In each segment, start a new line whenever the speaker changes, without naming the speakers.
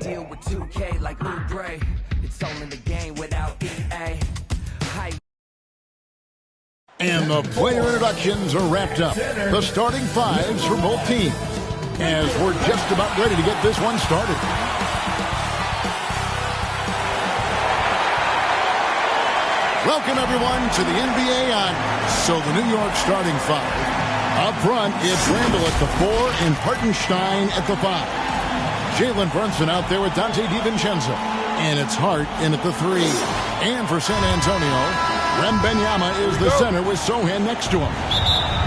deal with 2K like Ubre. It's all in the game without EA.
And the player introductions are wrapped up. The starting fives for both teams, as we're just about ready to get this one started. Welcome, everyone, to the NBA on. So the New York starting five. Up front, it's Randall at the 4 and Hartenstein at the 5. Jalen Brunson out there with Dante DiVincenzo. And it's Hart in at the 3. And for San Antonio, Wembanyama is the center with Sohan next to him.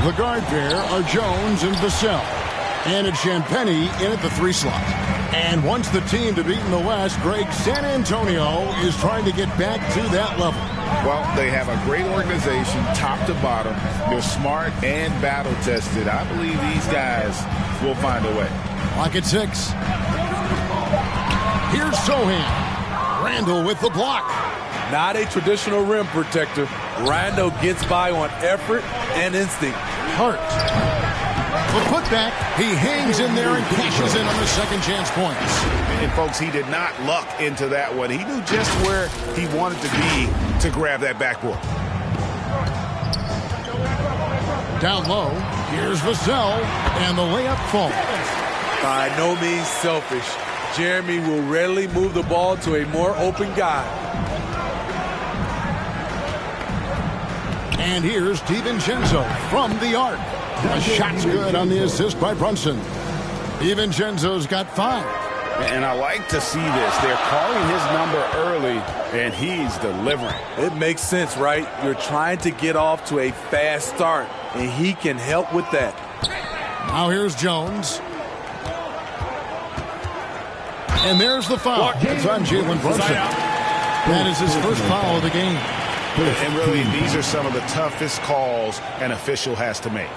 The guard pair are Jones and Vassell. And it's Champagnie in at the 3 slot. And once the team to beat in the West, Greg, San Antonio is trying to get back to that level.
Well, they have a great organization, top to bottom. They're smart and battle-tested. I believe these guys will find a way.
Clock at 6. Here's Sohan. Randall with the block.
Not a traditional rim protector. Randall gets by on effort and instinct.
Hart. The putback. He hangs in there and cashes in on the second chance points.
And, folks, he did not luck into that one. He knew just where he wanted to be to grab that backboard.
Down low. Here's Vassell. And the layup falls.
By no means selfish. Jeremy will readily move the ball to a more open guy.
And here's DiVincenzo from the arc. A shot's good on the assist by Brunson. DiVincenzo's got 5.
And I like to see this. They're calling his number early, and he's delivering.
It makes sense, right? You're trying to get off to a fast start, and he can help with that.
Now here's Jones. And there's the foul. It's on Jalen Brunson. That is his first foul of the game.
And really, these are some of the toughest calls an official has to make.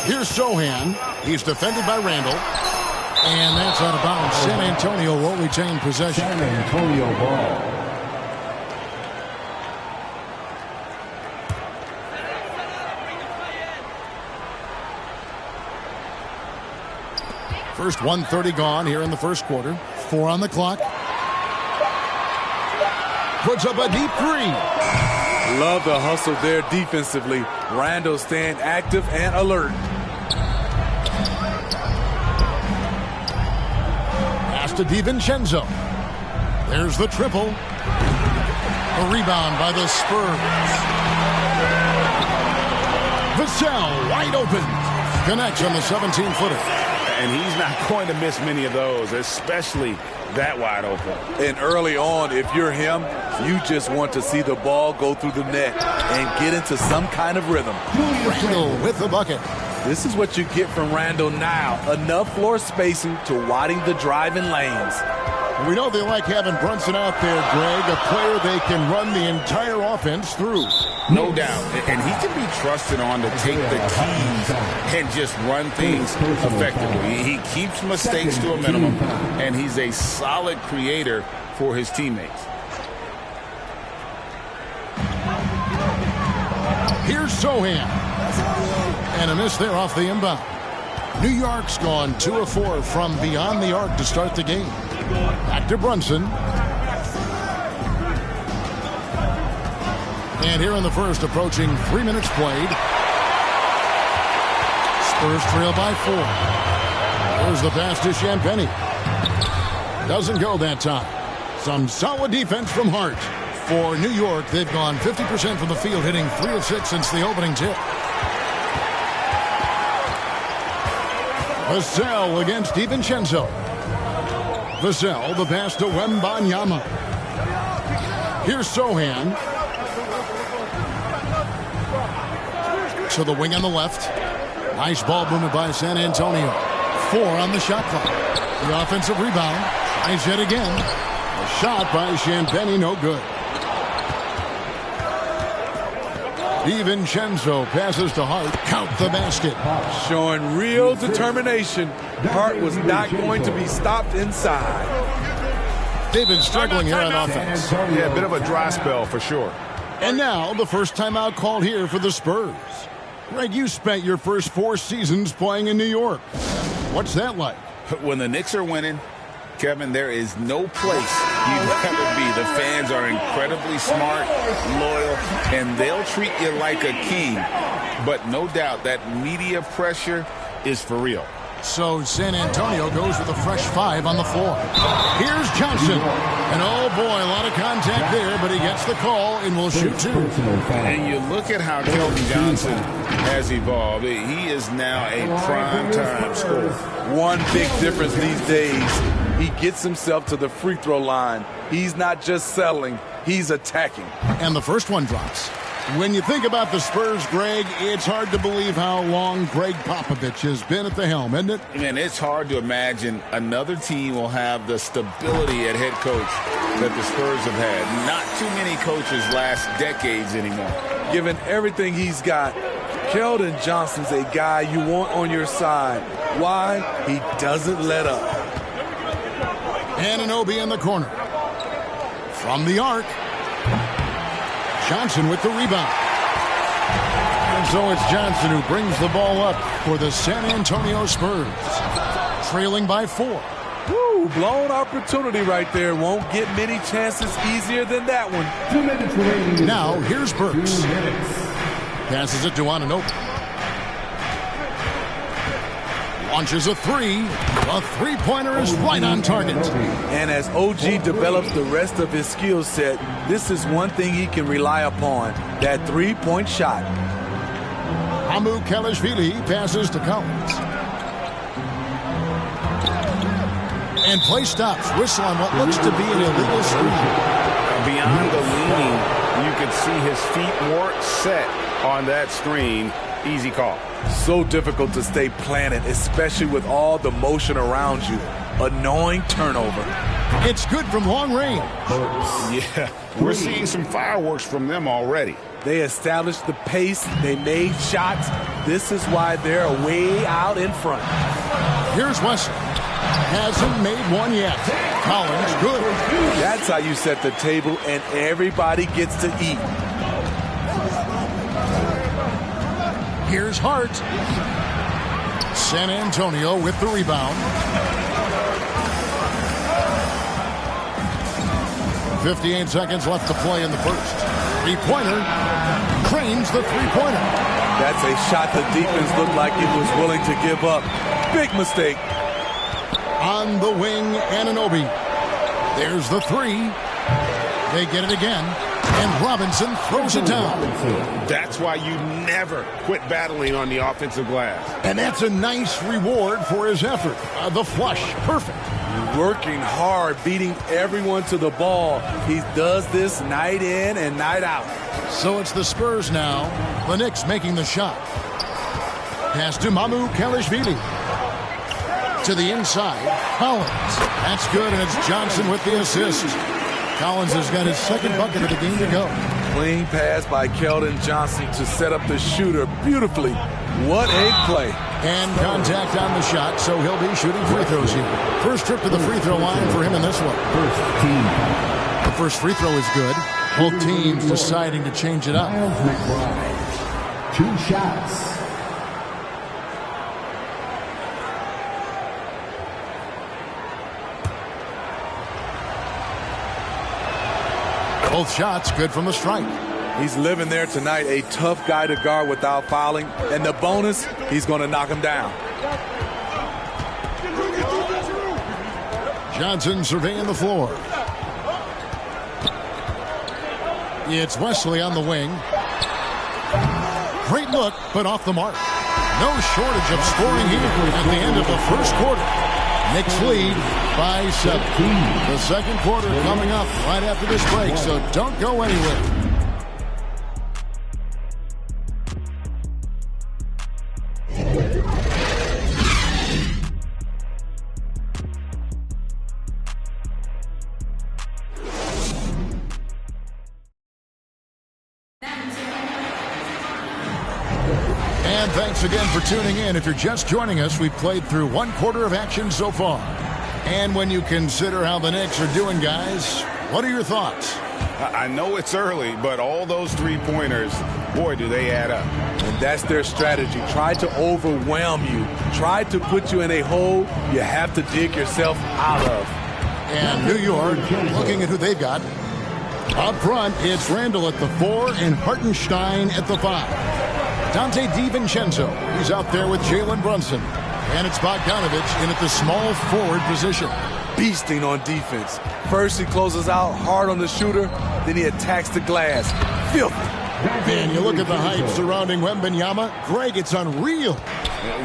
Here's Sohan. He's defended by Randall. And that's out of bounds. San Antonio will retain possession.
San Antonio ball.
First 1:30 gone here in the first quarter. 4 on the clock. Puts up a deep 3.
Love the hustle there defensively. Randall staying active and alert.
Pass to DiVincenzo. There's the triple. A rebound by the Spurs. Vassell wide open. Connects on the 17-footer.
And he's not going to miss many of those, especially that wide open.
And early on, if you're him, you just want to see the ball go through the net and get into some kind of rhythm.
Randall with the bucket.
This is what you get from Randall now. Enough floor spacing to widen the driving lanes.
We know they like having Brunson out there, Greg, a player they can run the entire offense through.
No doubt. And he can be trusted on to take the keys and just run things effectively. He keeps mistakes to a minimum, and he's a solid creator for his teammates.
Here's Sohan. And a miss there off the inbound. New York's gone 2 of 4 from beyond the arc to start the game. Back to Brunson. And here in the first, approaching 3 minutes played. Spurs trail by 4. There's the pass to Champagnie. Doesn't go that time. Some solid defense from Hart. For New York, they've gone 50% from the field, hitting 3 of 6 since the opening tip. Vassell against DiVincenzo. Vassell, the pass to Wembanyama. Here's Sohan. To the wing on the left. Nice ball movement by San Antonio. 4 on the shot clock. The offensive rebound. Tries yet again. A shot by Champagnie, no good. DiVincenzo passes to Hart. Count the basket.
Showing real determination. Hart was not going to be stopped inside.
They've been struggling here on offense.
Yeah, a bit of a dry spell for sure.
And now the first timeout called here for the Spurs. Greg, you spent your first 4 seasons playing in New York. What's that like?
When the Knicks are winning, Kevin, there is no place you'd rather be. The fans are incredibly smart, loyal, and they'll treat you like a king. But no doubt that media pressure is for real.
So San Antonio goes with a fresh 5 on the floor. Here's Johnson. And oh boy, a lot of contact there, but he gets the call and will shoot 2.
And you look at how Keldon Johnson has evolved. He is now a prime-time scorer.
One big difference these days, he gets himself to the free throw line. He's not just settling, he's attacking.
And the first one drops. When you think about the Spurs, Greg, it's hard to believe how long Greg Popovich has been at the helm, isn't it?
Man, it's hard to imagine another team will have the stability at head coach that the Spurs have had. Not too many coaches last decades anymore.
Given everything he's got, Keldon Johnson's a guy you want on your side. Why? He doesn't let up.
Anunoby in the corner. From the arc. Johnson with the rebound. And so it's Johnson who brings the ball up for the San Antonio Spurs. Trailing by 4.
Woo, blown opportunity right there. Won't get many chances easier than that one.
2 minutes remaining.
Now here's Burks. Passes it to Anunoby. Launches a 3. A three-pointer is right on target.
And as OG develops the rest of his skill set, this is one thing he can rely upon, that three-point shot.
Kelishvili passes to Collins. And play stops. Whistle on what looks to be an illegal screen.
Beyond the leaning, you could see his feet weren't set on that screen. Easy call.
So difficult to stay planted, especially with all the motion around you. Annoying turnover.
It's good from long range.
Yeah, we're seeing some fireworks from them already.
They established the pace. They made shots. This is why they're way out in front.
Here's Wesley. Hasn't made one yet. Collins, good.
That's how you set the table, and everybody gets to eat.
Here's Hart. San Antonio with the rebound. 58 seconds left to play in the first. Three-pointer. Cranes the three-pointer.
That's a shot the defense looked like it was willing to give up. Big mistake.
On the wing, Anunoby. There's the 3. They get it again. And Robinson throws it down.
That's why you never quit battling on the offensive glass.
And that's a nice reward for his effort. The flush, perfect.
Working hard, beating everyone to the ball. He does this night in and night out.
So it's the Spurs now. The Knicks making the shot. Pass to Kelishvili. To the inside, Collins. That's good, and it's Johnson with the assist. Collins has got his second bucket of the game to go.
Clean pass by Keldon Johnson to set up the shooter beautifully. What a play.
And contact on the shot, so he'll be shooting free throws here. First trip to the free throw line for him in this one. The first free throw is good. Both teams deciding to change it up.
2 shots.
Both shots good from the strike.
He's living there tonight, a tough guy to guard without fouling. And the bonus, he's going to knock him down.
Johnson surveying the floor. It's Wesley on the wing. Great look, but off the mark. No shortage of scoring here at the end of the first quarter. Knicks lead by 7. The second quarter coming up right after this break, so don't go anywhere. And thanks again for tuning in. If you're just joining us, we've played through 1 quarter of action so far. And when you consider how the Knicks are doing, guys, what are your thoughts?
I know it's early, but all those three-pointers boy, do they add up.
And that's their strategy. Try to overwhelm you. Try to put you in a hole you have to dig yourself out of.
And New York, looking at who they've got. Up front, it's Randall at the 4 and Hartenstein at the 5. Dante DiVincenzo, he's out there with Jalen Brunson. And it's Bogdanovich in at the small forward position.
Beasting on defense. First he closes out hard on the shooter, then he attacks the glass. Filthy.
And you look at the hype surrounding Wembanyama. Greg, it's unreal.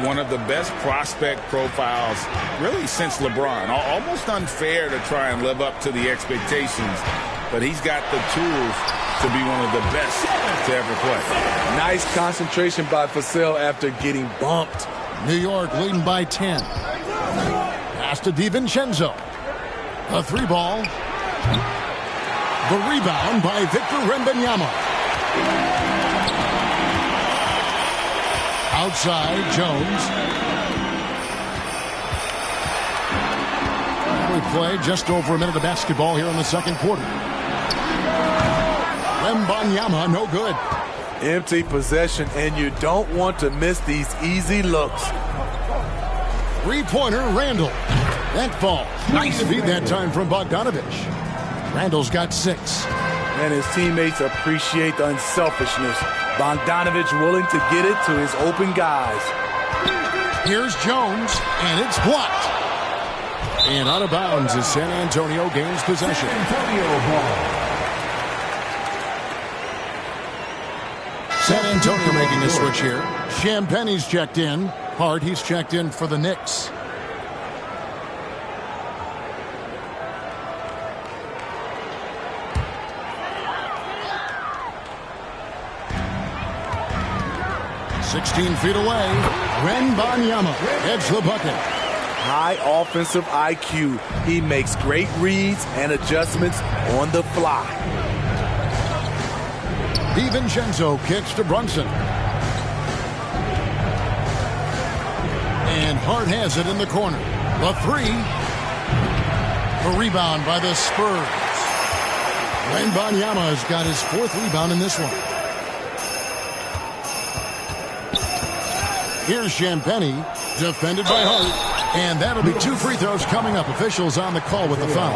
One of the best prospect profiles really since LeBron. Almost unfair to try and live up to the expectations, but he's got the tools to be one of the best to ever play.
Nice concentration by Vassell after getting bumped.
New York leading by 10. Pass to DiVincenzo. A 3-ball. The rebound by Victor Wembanyama. Outside, Jones. We play just over a minute of basketball here in the second quarter. Wembanyama, no good.
Empty possession, and you don't want to miss these easy looks.
Three-pointer, Randall. That falls. Nice feed that time from Bogdanovich. Randall's got 6.
And his teammates appreciate the unselfishness. Bogdanovich willing to get it to his open guys.
Here's Jones, and it's blocked. And out of bounds as San Antonio gains possession. San Antonio making a switch here. Champagne's checked in. Hart, he's checked in for the Knicks. "16 feet away, Wembanyama heads the bucket."
High offensive IQ. He makes great reads and adjustments on the fly.
DiVincenzo kicks to Brunson. And Hart has it in the corner. The 3. The rebound by the Spurs. Wembanyama has got his 4th rebound in this one. Here's Champagne, defended by Hart. And that'll be 2 free throws coming up. Officials on the call with the foul.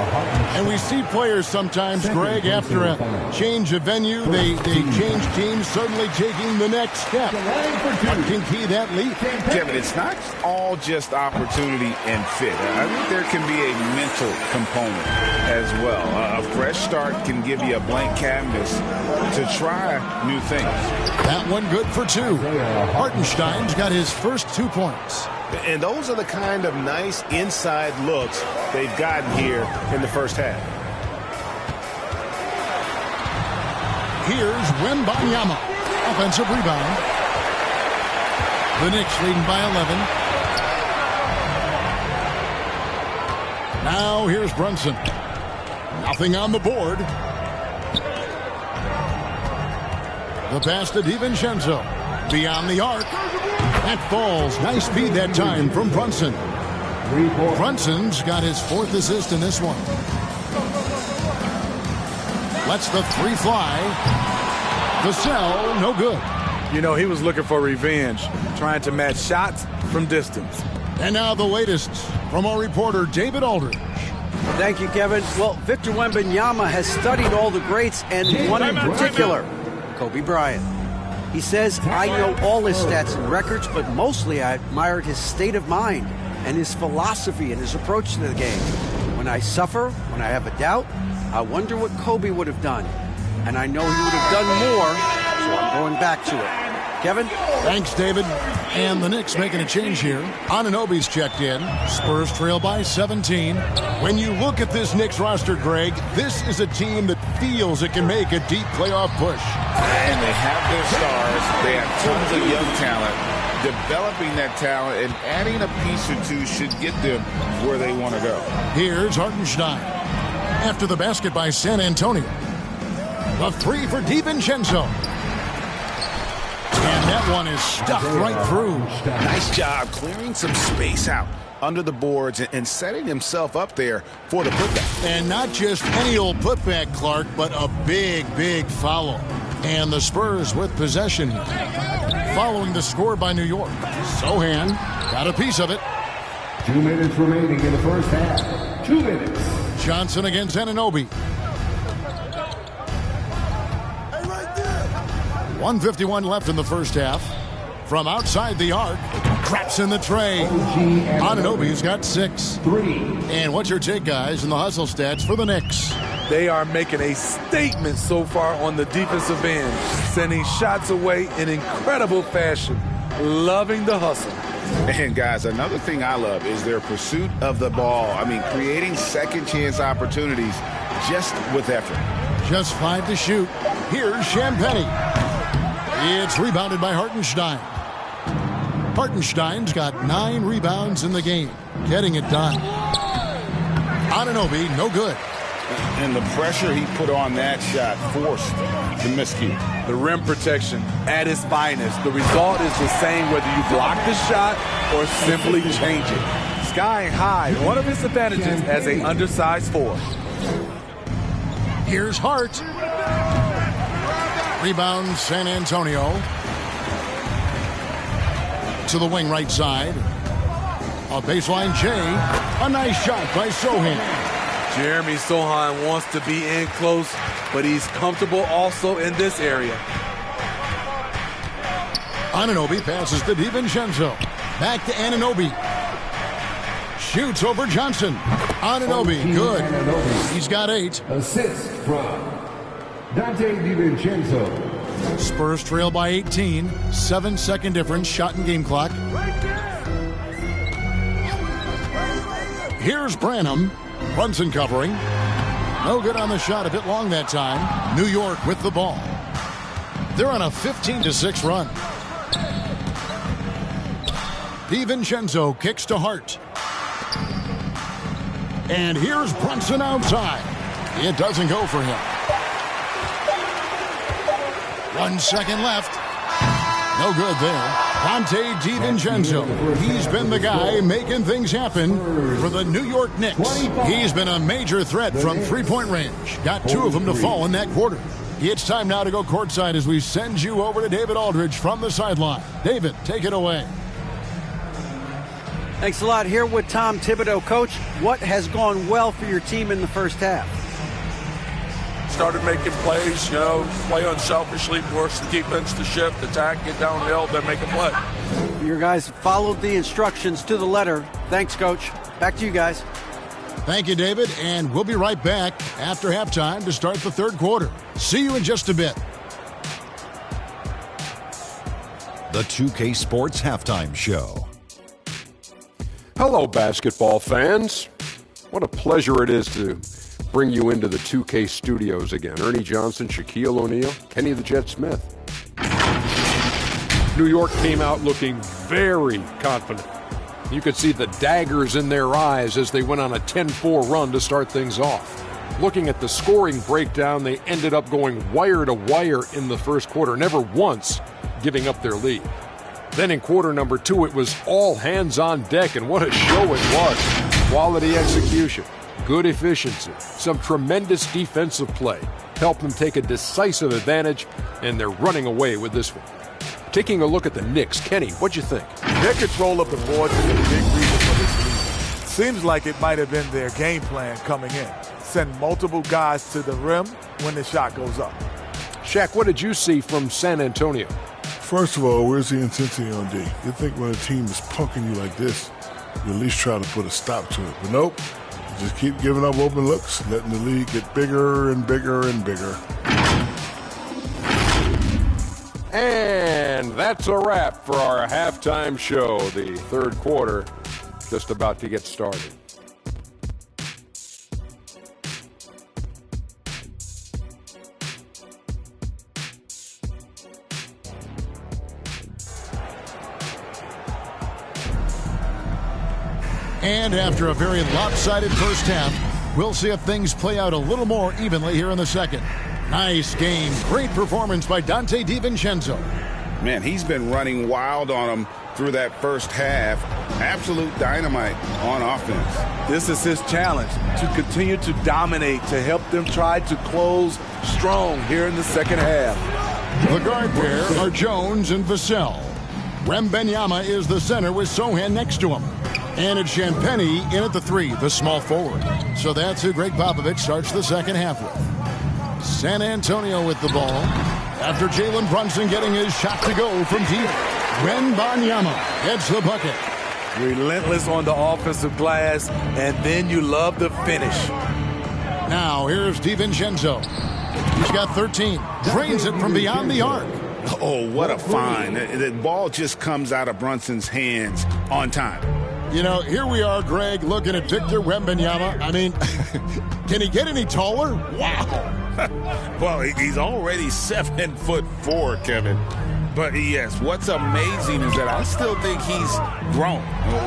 And we see players sometimes, Greg, after a change of venue, they change teams, certainly taking the next step. What can key that leap?
Kevin, it's not all just opportunity and fit. I think there can be a mental component as well. A fresh start can give you a blank canvas to try new things.
That one good for 2. Hartenstein's got his first 2 points.
And those are the kind of nice inside looks they've gotten here in the first half.
Here's Wembanyama. Offensive rebound. The Knicks leading by 11. Now here's Brunson. Nothing on the board. The pass to DiVincenzo. Beyond the arc. That falls. Nice feed that time from Brunson. Brunson's got his 4th assist in this one. Lets the 3 fly. Vassell, no good.
You know, he was looking for revenge, trying to match shots from distance.
And now the latest from our reporter, David Aldridge.
Thank you, Kevin. Well, Victor Wembanyama has studied all the greats, and one in particular, Kobe Bryant. He says, "I know all his stats and records, but mostly I admired his state of mind and his philosophy and his approach to the game. When I suffer, when I have a doubt, I wonder what Kobe would have done. And I know he would have done more, so I'm going back to it." Kevin?
Thanks, David. And the Knicks making a change here. Anunoby's checked in. Spurs trail by 17. When you look at this Knicks roster, Greg, this is a team that feels it can make a deep playoff push.
And they have their stars. They have tons of young talent. Developing that talent and adding a piece or 2 should get them where they want to go.
Here's Hartenstein. After the basket by San Antonio. The 3 for DiVincenzo. And that one is stuffed right through.
Nice job clearing some space out under the boards and setting himself up there for the putback.
And not just any old putback, Clark, but a big, big foul. And the Spurs with possession here. Following the score by New York. Sohan got a piece of it.
2 minutes remaining in the first half. 2 minutes.
Johnson against Anunoby. 1:51 left in the first half. From outside the arc, traps in the tray. Anunoby's got 6.
3.
And what's your take, guys, in the hustle stats for the Knicks?
They are making a statement so far on the defensive end, sending shots away in incredible fashion. Loving the hustle.
And, guys, another thing I love is their pursuit of the ball. I mean, creating second-chance opportunities just with effort.
Just 5 to shoot. Here's Champagnie. It's rebounded by Hartenstein. Hartenstein's got 9 rebounds in the game, getting it done. Anunoby, no good.
And the pressure he put on that shot forced the miscue.
The rim protection at its finest. The result is the same whether you block the shot or simply change it. Skying high, one of its advantages as an undersized forward.
Here's Hart. Rebound San Antonio. To the wing right side. A baseline J. A nice shot by Sohan.
Jeremy Sohan wants to be in close, but he's comfortable also in this area.
Anunoby passes to DiVincenzo. Back to Anunoby. Shoots over Johnson. Anunoby, good. He's got 8.
Assist from Dante DiVincenzo.
Spurs trail by 18. 7-second difference. Shot and game clock. Here's Branham. Brunson covering. No good on the shot. A bit long that time. New York with the ball. They're on a 15-6 run. DiVincenzo kicks to Hart. And here's Brunson outside. It doesn't go for him. 1 second left. No good there. Dante DiVincenzo. He's been the guy making things happen for the New York Knicks. He's been a major threat from three-point range. Got 2 of them to fall in that quarter. It's time now to go courtside as we send you over to David Aldridge from the sideline. David, take it away.
Thanks a lot. Here with Tom Thibodeau. Coach, what has gone well for your team in the first half?
Started making plays, play unselfishly, force the defense to shift, attack, get downhill, then make a play.
Your guys followed the instructions to the letter. Thanks, Coach. Back to you guys.
Thank you, David, and we'll be right back after halftime to start the third quarter. See you in just a bit.
The 2K Sports Halftime Show.
Hello, basketball fans. What a pleasure it is to bring you into the 2K studios again. Ernie Johnson, Shaquille O'Neal, Kenny the Jet Smith. New York came out looking very confident. You could see the daggers in their eyes as they went on a 10-4 run to start things off. Looking at the scoring breakdown, they ended up going wire to wire in the first quarter, never once giving up their lead. Then in quarter number 2, it was all hands on deck, and what a show it was. Quality execution, good efficiency, some tremendous defensive play helped them take a decisive advantage, and they're running away with this one. Taking a look at the Knicks, Kenny, what'd you think?
Their control of the boards is a big reason for this lead. Seems like it might have been their game plan coming in. Send multiple guys to the rim when the shot goes up.
Shaq, what did you see from San Antonio?
First of all, where's the intensity on D? You think when a team is punking you like this, you at least try to put a stop to it. But nope, you just keep giving up open looks, letting the lead get bigger and bigger and bigger.
And that's a wrap for our halftime show. The third quarter just about to get started.
And after a very lopsided first half, we'll see if things play out a little more evenly here in the second. Nice game. Great performance by Dante DiVincenzo.
Man, he's been running wild on him through that first half. Absolute dynamite on offense.
This is his challenge, to continue to dominate, to help them try to close strong here in the second half.
The guard pair are Jones and Vassell. Wembanyama is the center with Sohan next to him. And it's Champagnie in at the 3, the small forward. So that's who Greg Popovich starts the second half with. San Antonio with the ball. After Jalen Brunson getting his shot to go from deep. Wembanyama gets the bucket.
Relentless on the offensive glass, and then you love the finish.
Now here's DiVincenzo. He's got 13. Drains it from beyond the arc.
Oh, what a find. The ball just comes out of Brunson's hands on time.
You know, here we are, Greg, looking at Victor Wembanyama. I mean, can he get any taller? Wow.
Well, he's already 7'4", Kevin. But yes, what's amazing is that I still think he's grown,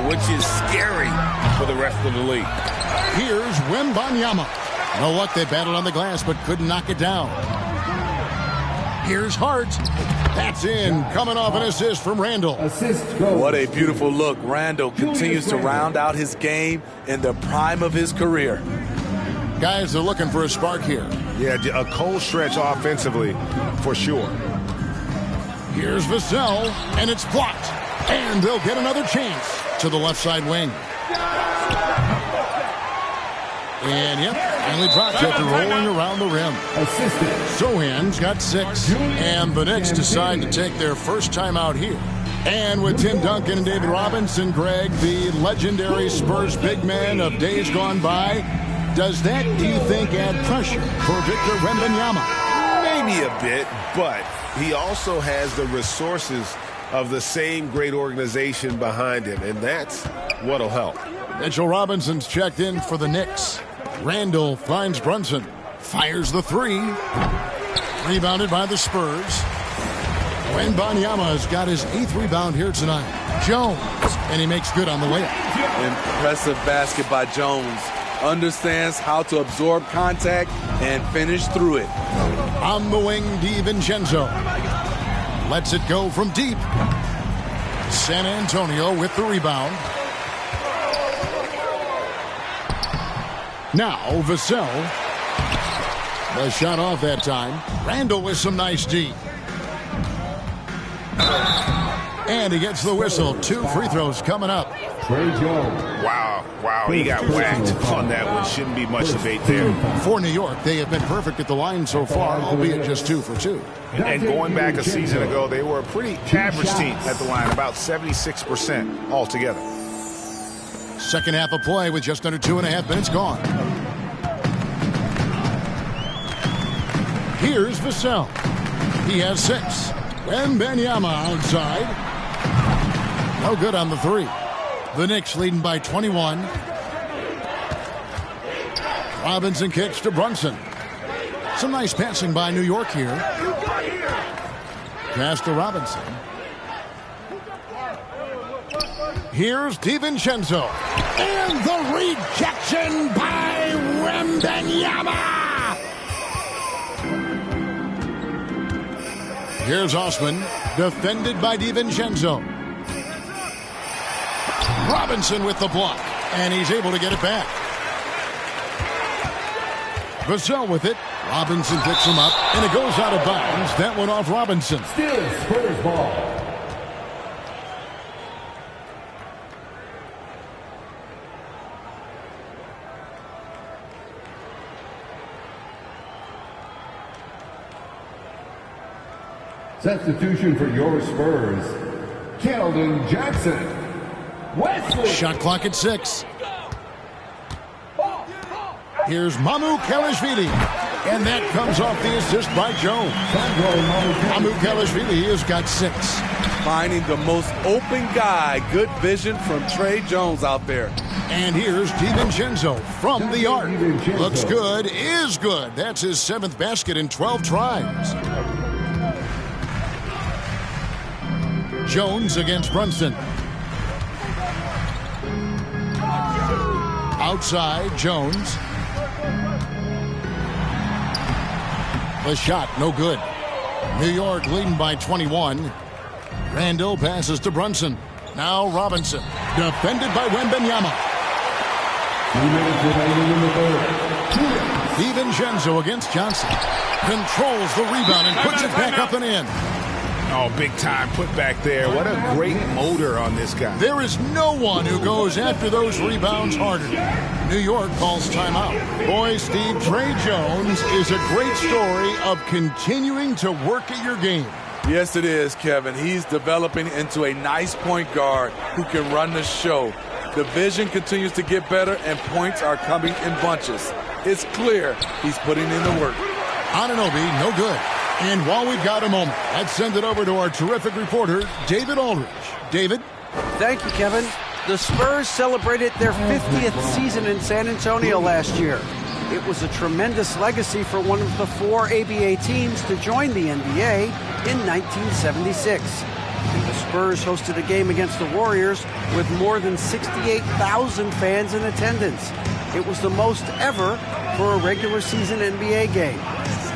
which is scary for the rest of the league.
Here's Wembanyama. No luck, they battled on the glass, but couldn't knock it down. Here's Hart. That's in, coming off an assist from Randall.
What a beautiful look. Randall continues to round out his game in the prime of his career.
Guys are looking for a spark here.
Yeah, a cold stretch offensively, for sure.
Here's Vassell, and it's blocked. And they'll get another chance to the left side wing. And, yep, finally drops after rolling around the rim. Sohan's got 6. And the Knicks decide to take their first time out here. And with Tim Duncan and David Robinson, Greg, the legendary Spurs big man of days gone by, does that, do you think, add pressure for Victor Wembanyama?
Maybe a bit, but he also has the resources of the same great organization behind him, and that's what'll help.
Mitchell Robinson's checked in for the Knicks. Randall finds Brunson. Fires the 3. Rebounded by the Spurs. Wembanyama has got his 8th rebound here tonight. Jones, and he makes good on the layup.
Impressive basket by Jones. Understands how to absorb contact and finish through it.
On the wing, DiVincenzo. Lets it go from deep. San Antonio with the rebound. Now, Vassell. The shot off that time. Randall with some nice D. And he gets the whistle. 2 free throws coming up.
Wow, he got whacked on that one. Shouldn't be much debate there.
For New York, they have been perfect at the line so far, albeit just 2 for 2.
And going back a season ago, they were a pretty average team at the line, about 76% altogether.
Second half of play with just under 2.5 minutes gone. Here's Vassell. He has 6. Wembanyama outside. No good on the 3. The Knicks leading by 21. Robinson kicks to Brunson. Some nice passing by New York here. Pass to Robinson. Here's DiVincenzo. And the rejection by Wembanyama. Here's Osman. Defended by DiVincenzo. Robinson with the block. And he's able to get it back. Vassell with it. Robinson picks him up. And it goes out of bounds. That one off Robinson.
Still Spurs ball. Substitution for your Spurs, Keldon Johnson. Wesley.
Shot clock at 6. Here's Mamu Kelishvili. And that comes off the assist by Jones. Mamu Kelishvili has got 6.
Finding the most open guy. Good vision from Trey Jones out there.
And here's DiVincenzo from the arc. Looks good, is good. That's his 7th basket in 12 tries. Jones against Brunson. Outside, Jones. The shot, no good. New York leading by 21. Randall passes to Brunson. Now Robinson. Defended by Wembanyama.
2 minutes remaining in the third. 2 minutes.
DiVincenzo against Johnson. Controls the rebound and puts it back up and in.
Oh, big time put back there. What a great motor on this guy.
There is no one who goes after those rebounds harder. New York calls timeout. Boy, Steve, Trey Jones is a great story of continuing to work at your game.
Yes, it is, Kevin. He's developing into a nice point guard who can run the show. The vision continues to get better, and points are coming in bunches. It's clear he's putting in the work.
Anunoby, no good. And while we've got a moment, let's send it over to our terrific reporter, David Aldridge. David?
Thank you, Kevin. The Spurs celebrated their 50th season in San Antonio last year. It was a tremendous legacy for one of the 4 ABA teams to join the NBA in 1976. The Spurs hosted a game against the Warriors with more than 68,000 fans in attendance. It was the most ever for a regular season NBA game.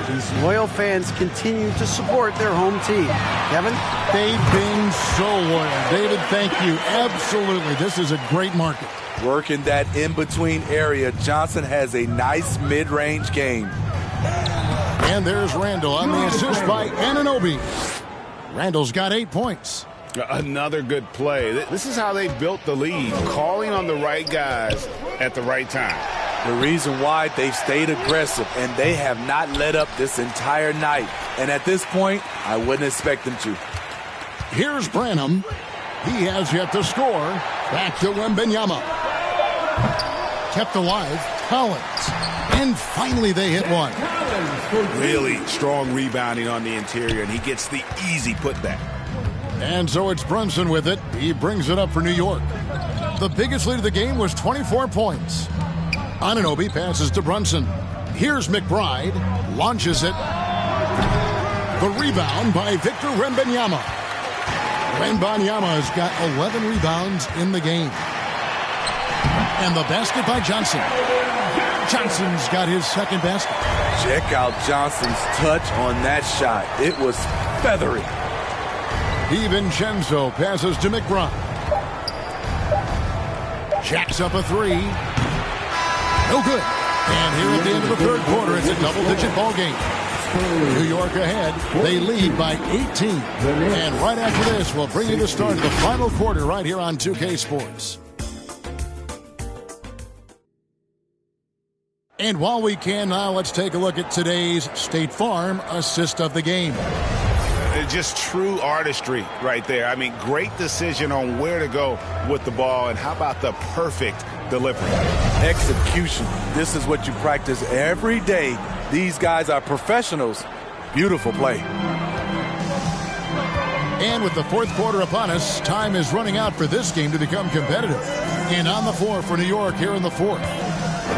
These loyal fans continue to support their home team. Kevin?
They've been so loyal. David, thank you. Absolutely. This is a great market.
Working that in-between area, Johnson has a nice mid-range game.
And there's Randall on the assist by Anunoby. Randall's got 8 points.
Another good play. This is how they built the lead, calling on the right guys at the right time.
The reason why they've stayed aggressive, and they have not let up this entire night. And at this point, I wouldn't expect them to.
Here's Branham. He has yet to score. Back to Wembanyama. Kept alive, Collins. And finally they hit one.
Really strong rebounding on the interior, and he gets the easy putback.
And so it's Brunson with it. He brings it up for New York. The biggest lead of the game was 24 points. Anunoby passes to Brunson. Here's McBride. Launches it. The rebound by Victor Wembanyama. Wembanyama has got 11 rebounds in the game. And the basket by Johnson. Johnson's got his second basket.
Check out Johnson's touch on that shot. It was feathery.
DiVincenzo passes to McBride. Jacks up a 3. No good. And here at the end of the third quarter, it's a double-digit ball game. New York ahead. They lead by 18. And right after this, we'll bring you the start of the final quarter right here on 2K Sports. And while we can now, let's take a look at today's State Farm assist of the game.
Just true artistry right there. I mean, great decision on where to go with the ball, and how about the perfect delivery?
Execution. This is what you practice every day. These guys are professionals. Beautiful play.
And with the fourth quarter upon us, time is running out for this game to become competitive. And on the floor for New York here in the fourth,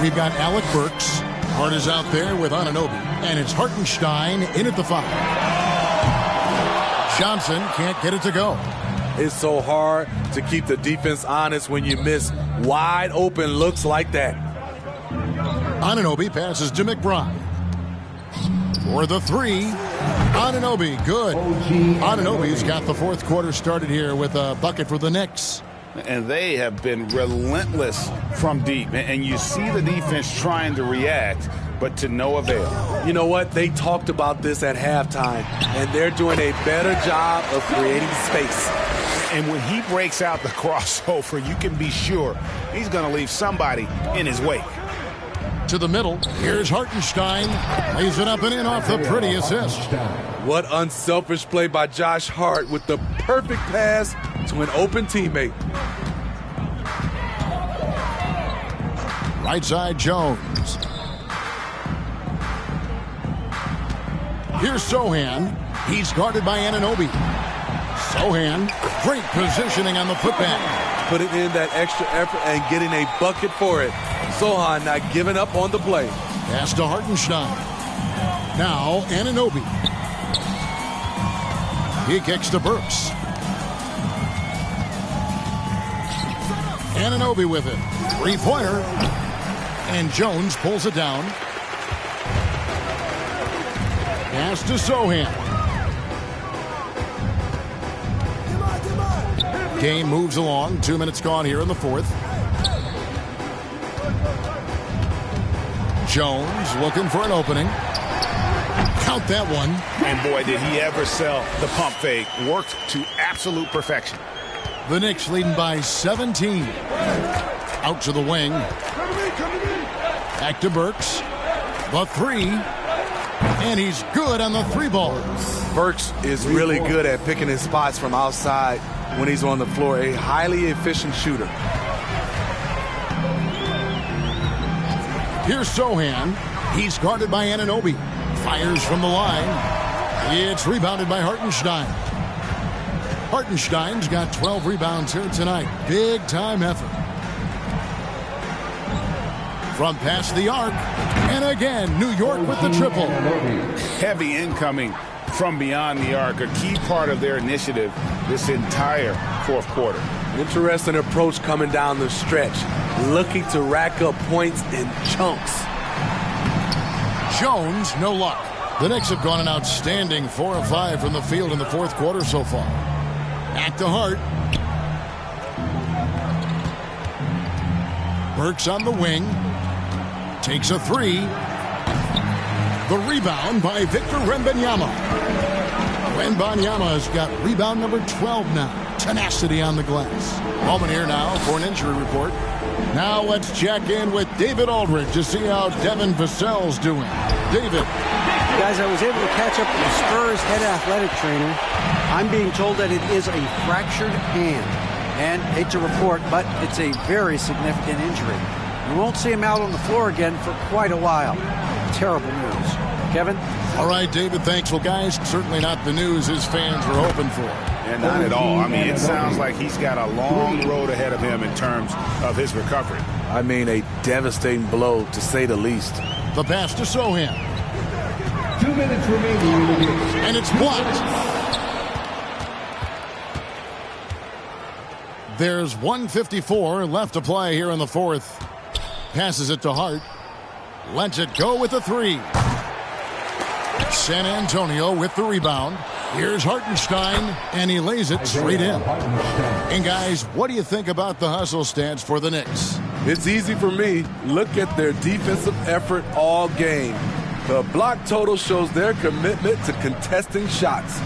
we've got Alec Burks. Hart is out there with Anunoby. And it's Hartenstein in at the 5. Johnson can't get it to go.
It's so hard to keep the defense honest when you miss wide open looks like that.
Anunoby passes to McBride. For the 3, Anunoby, good. Anunoby's got the fourth quarter started here with a bucket for the Knicks.
And they have been relentless from deep. And you see the defense trying to react, but to no avail.
You know what? They talked about this at halftime, and they're doing a better job of creating space.
And when he breaks out the crossover, you can be sure he's going to leave somebody in his wake.
To the middle, here's Hartenstein. Lays it up and in off the pretty assist.
What unselfish play by Josh Hart with the perfect pass to an open teammate.
Right side, Jones. Here's Sohan. He's guarded by Anunoby. Sohan, great positioning on the putback.
Putting in that extra effort and getting a bucket for it. Sohan not giving up on the play.
Pass to Hartenstein. Now Anunoby. He kicks to Burks. Anunoby with it. Three-pointer. And Jones pulls it down. Pass to Sohan. Game moves along. 2 minutes gone here in the fourth. Jones looking for an opening. Count that one.
And boy, did he ever sell the pump fake. Worked to absolute perfection.
The Knicks leading by 17. Out to the wing. Back to Burks. The three. And he's good on the three ball.
Burks is really good at picking his spots from outside when he's on the floor. A highly efficient shooter.
Here's Sohan. He's guarded by Anunoby. Fires from the line. It's rebounded by Hartenstein. Hartenstein's got 12 rebounds here tonight. Big time effort. From past the arc. And again, New York with the triple.
Heavy incoming from beyond the arc. A key part of their initiative this entire fourth quarter.
Interesting approach coming down the stretch. Looking to rack up points in chunks.
Jones, no luck. The Knicks have gone an outstanding 4 of 5 from the field in the fourth quarter so far. Back to Hart. Burks on the wing. Takes a three. The rebound by Victor Wembanyama. Wembanyama has got rebound number 12 now. Tenacity on the glass. Moment here now for an injury report. Now let's check in with David Aldridge to see how Devin Vassell's doing. David.
Guys, I was able to catch up with the Spurs head athletic trainer. I'm being told that it is a fractured hand. And hate to report, but it's a very significant injury. You won't see him out on the floor again for quite a while. Terrible news. Kevin?
All right, David, thanks. Well, guys, certainly not the news his fans were hoping for.
And not at all. I mean, it sounds like he's got a long road ahead of him in terms of his recovery.
I mean, a devastating blow, to say the least.
The pass to Sohan.
2 minutes remaining.
And it's blocked. There's 1:54 left to play here in the fourth. Passes it to Hart. Lets it go with the three. San Antonio with the rebound. Here's Hartenstein, and he lays it straight in. And guys, what do you think about the hustle stance for the Knicks?
It's easy for me. Look at their defensive effort all game. The block total shows their commitment to contesting shots.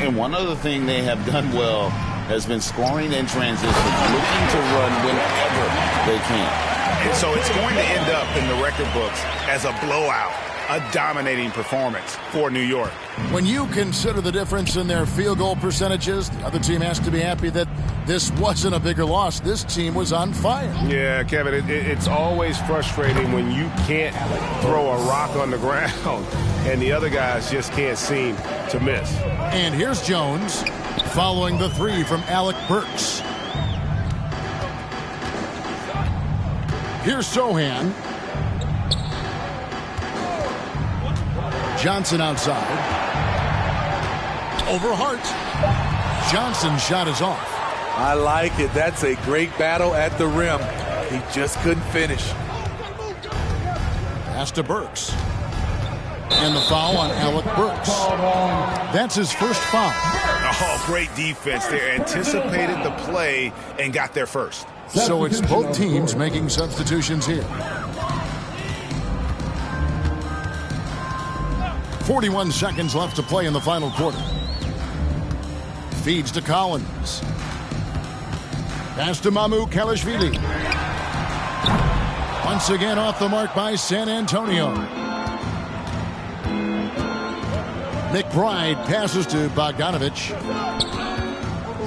And one other thing they have done well has been scoring in transition, looking to run whenever they can. And so it's going to end up in the record books as a blowout, a dominating performance for New York.
When you consider the difference in their field goal percentages, the other team has to be happy that this wasn't a bigger loss. This team was on fire.
Yeah, Kevin, it's always frustrating when you can't throw a rock on the ground and the other guys just can't seem to miss.
And here's Jones following the three from Alec Burks. Here's Sohan. Johnson outside. Over Hart. Johnson's shot is off.
I like it. That's a great battle at the rim. He just couldn't finish.
Pass to Burks. And the foul on Alec Burks. That's his first foul.
Oh, great defense there. Anticipated the play and got there first.
So it's both teams making substitutions here. 41 seconds left to play in the final quarter. Feeds to Collins. Pass to Mamu Kalashvili. Once again off the mark by San Antonio. McBride passes to Bogdanovich.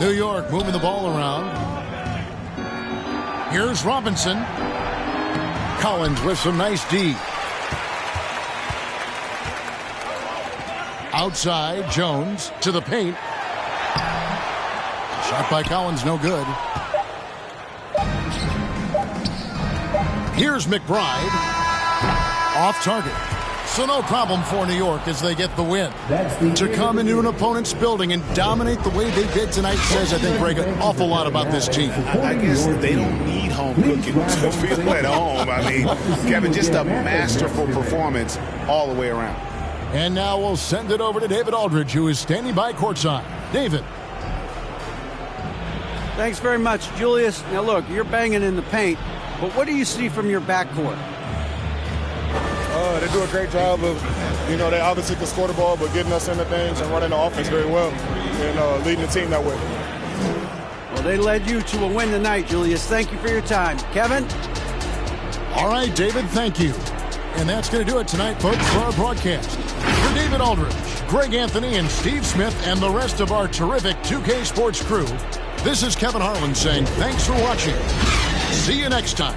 New York moving the ball around. Here's Robinson. Collins with some nice D. Outside, Jones to the paint. Shot by Collins, no good. Here's McBride. Off target. So no problem for New York as they get the win. To come into an opponent's building and dominate the way they did tonight says, I think, Greg, an awful lot about this team.
I guess they don't need home cooking to feel at home. I mean, Kevin, just a masterful performance all the way around.
And now we'll send it over to David Aldridge, who is standing by courtside. David.
Thanks very much, Julius. Now look, you're banging in the paint, but what do you see from your backcourt?
They do a great job of, they obviously can score the ball, but getting us into things and running the offense very well and leading the team that way.
Well, they led you to a win tonight, Julius. Thank you for your time. Kevin?
All right, David, thank you. And that's going to do it tonight, folks, for our broadcast. For David Aldridge, Greg Anthony, and Steve Smith, and the rest of our terrific 2K Sports crew, this is Kevin Harlan saying thanks for watching. See you next time.